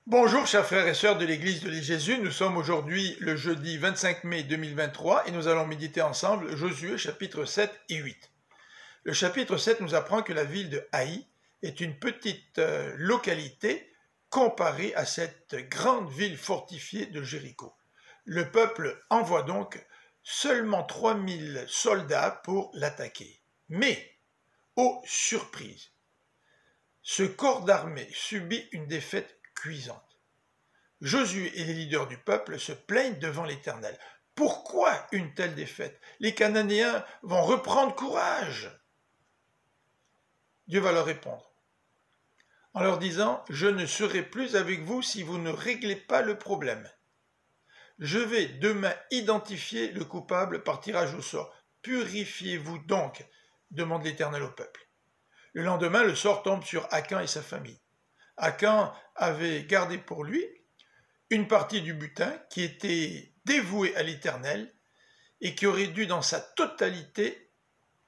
Bonjour chers frères et sœurs de l'Église de Jésus, nous sommes aujourd'hui le jeudi 25 mai 2023 et nous allons méditer ensemble Josué chapitre 7 et 8. Le chapitre 7 nous apprend que la ville de Haï est une petite localité comparée à cette grande ville fortifiée de Jéricho. Le peuple envoie donc seulement 3000 soldats pour l'attaquer. Mais, ô surprise, ce corps d'armée subit une défaite cuisante. Josué et les leaders du peuple se plaignent devant l'Éternel. Pourquoi une telle défaite? Les Cananéens vont reprendre courage. Dieu va leur répondre en leur disant « Je ne serai plus avec vous si vous ne réglez pas le problème. Je vais demain identifier le coupable par tirage au sort. Purifiez-vous donc, demande l'Éternel au peuple. » Le lendemain, le sort tombe sur Akan et sa famille. Akan avait gardé pour lui une partie du butin qui était dévouée à l'Éternel et qui aurait dû dans sa totalité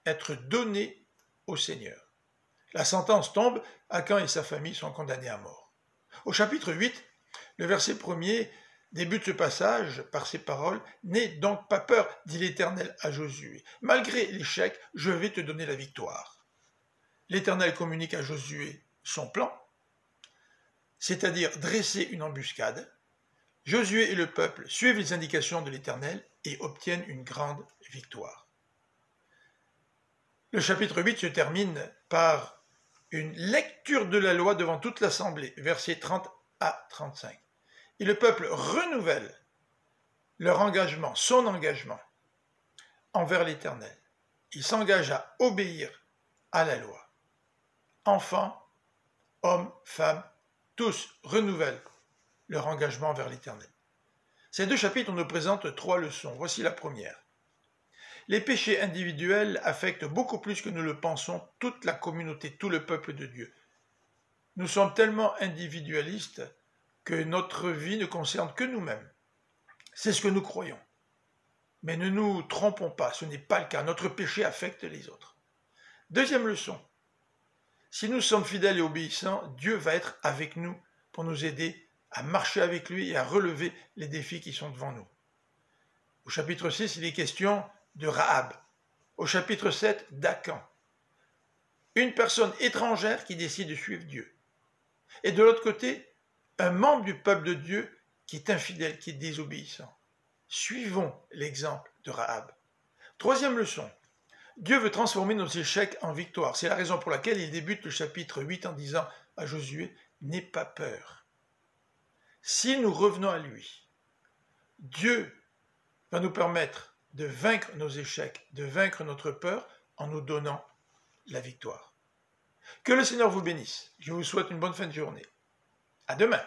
être donnée au Seigneur. La sentence tombe, Akan et sa famille sont condamnés à mort. Au chapitre 8, le verset 1er débute ce passage par ces paroles « N'aie donc pas peur, dit l'Éternel à Josué. Malgré l'échec, je vais te donner la victoire. » L'Éternel communique à Josué son plan, c'est-à-dire dresser une embuscade. Josué et le peuple suivent les indications de l'Éternel et obtiennent une grande victoire. Le chapitre 8 se termine par une lecture de la loi devant toute l'assemblée, versets 30 à 35. Et le peuple renouvelle leur engagement, son engagement envers l'Éternel. Il s'engage à obéir à la loi. Enfants, hommes, femmes, tous renouvellent leur engagement vers l'Éternel. Ces deux chapitres nous présentent 3 leçons. Voici la première. Les péchés individuels affectent beaucoup plus que nous le pensons toute la communauté, tout le peuple de Dieu. Nous sommes tellement individualistes que notre vie ne concerne que nous-mêmes. C'est ce que nous croyons. Mais ne nous trompons pas, ce n'est pas le cas. Notre péché affecte les autres. Deuxième leçon. Si nous sommes fidèles et obéissants, Dieu va être avec nous pour nous aider à marcher avec lui et à relever les défis qui sont devant nous. Au chapitre 6, il est question de Rahab. Au chapitre 7, d'Akan. Une personne étrangère qui décide de suivre Dieu. Et de l'autre côté, un membre du peuple de Dieu qui est infidèle, qui est désobéissant. Suivons l'exemple de Rahab. Troisième leçon. Dieu veut transformer nos échecs en victoire. C'est la raison pour laquelle il débute le chapitre 8 en disant à Josué « N'aie pas peur ». Si nous revenons à lui, Dieu va nous permettre de vaincre nos échecs, de vaincre notre peur en nous donnant la victoire. Que le Seigneur vous bénisse. Je vous souhaite une bonne fin de journée. À demain.